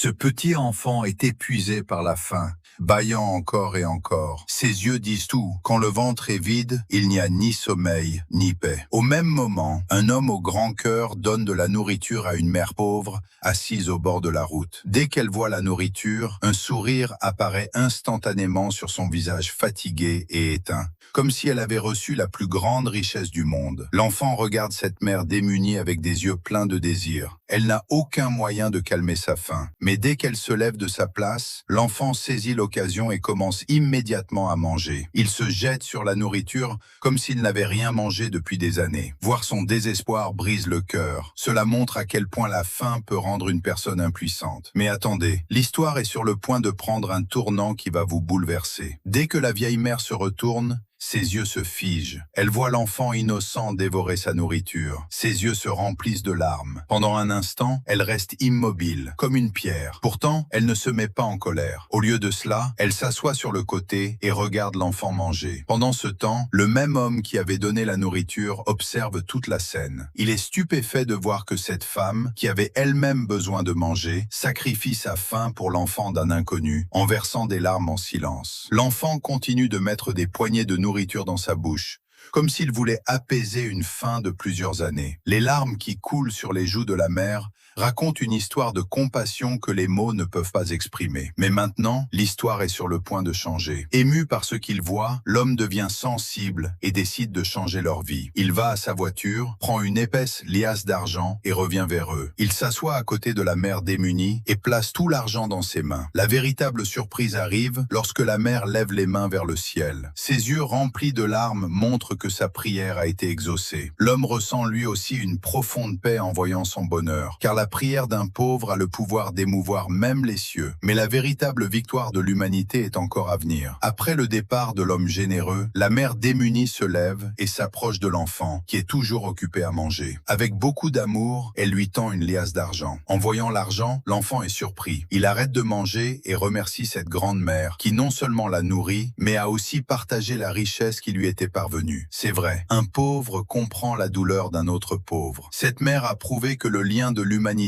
Ce petit enfant est épuisé par la faim, bâillant encore et encore. Ses yeux disent tout. Quand le ventre est vide, il n'y a ni sommeil, ni paix. Au même moment, un homme au grand cœur donne de la nourriture à une mère pauvre, assise au bord de la route. Dès qu'elle voit la nourriture, un sourire apparaît instantanément sur son visage fatigué et éteint, comme si elle avait reçu la plus grande richesse du monde. L'enfant regarde cette mère démunie avec des yeux pleins de désir. Elle n'a aucun moyen de calmer sa faim. Mais dès qu'elle se lève de sa place, l'enfant saisit l'occasion et commence immédiatement à manger. Il se jette sur la nourriture comme s'il n'avait rien mangé depuis des années. Voir son désespoir brise le cœur. Cela montre à quel point la faim peut rendre une personne impuissante. Mais attendez, l'histoire est sur le point de prendre un tournant qui va vous bouleverser. Dès que la vieille mère se retourne, ses yeux se figent. Elle voit l'enfant innocent dévorer sa nourriture. Ses yeux se remplissent de larmes. Pendant un instant, elle reste immobile, comme une pierre. Pourtant, elle ne se met pas en colère. Au lieu de cela, elle s'assoit sur le côté et regarde l'enfant manger. Pendant ce temps, le même homme qui avait donné la nourriture observe toute la scène. Il est stupéfait de voir que cette femme, qui avait elle-même besoin de manger, sacrifie sa faim pour l'enfant d'un inconnu, en versant des larmes en silence. L'enfant continue de mettre des poignées de nourriture dans sa bouche, comme s'il voulait apaiser une faim de plusieurs années. Les larmes qui coulent sur les joues de la mère racontent une histoire de compassion que les mots ne peuvent pas exprimer. Mais maintenant, l'histoire est sur le point de changer. Ému par ce qu'il voit, l'homme devient sensible et décide de changer leur vie. Il va à sa voiture, prend une épaisse liasse d'argent et revient vers eux. Il s'assoit à côté de la mère démunie et place tout l'argent dans ses mains. La véritable surprise arrive lorsque la mère lève les mains vers le ciel. Ses yeux remplis de larmes montrent que sa prière a été exaucée. L'homme ressent lui aussi une profonde paix en voyant son bonheur, car la prière d'un pauvre a le pouvoir d'émouvoir même les cieux. Mais la véritable victoire de l'humanité est encore à venir. Après le départ de l'homme généreux, la mère démunie se lève et s'approche de l'enfant, qui est toujours occupé à manger. Avec beaucoup d'amour, elle lui tend une liasse d'argent. En voyant l'argent, l'enfant est surpris. Il arrête de manger et remercie cette grande mère, qui non seulement l'a nourri, mais a aussi partagé la richesse qui lui était parvenue. C'est vrai, un pauvre comprend la douleur d'un autre pauvre. Cette mère a prouvé que le lien de l'humanité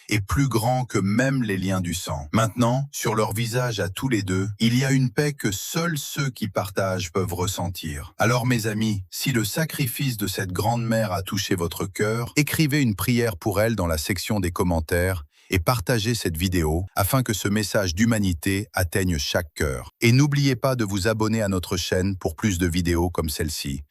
est plus grand que même les liens du sang. Maintenant, sur leur visage à tous les deux, il y a une paix que seuls ceux qui partagent peuvent ressentir. Alors mes amis, si le sacrifice de cette grande mère a touché votre cœur, écrivez une prière pour elle dans la section des commentaires et partagez cette vidéo afin que ce message d'humanité atteigne chaque cœur. Et n'oubliez pas de vous abonner à notre chaîne pour plus de vidéos comme celle-ci.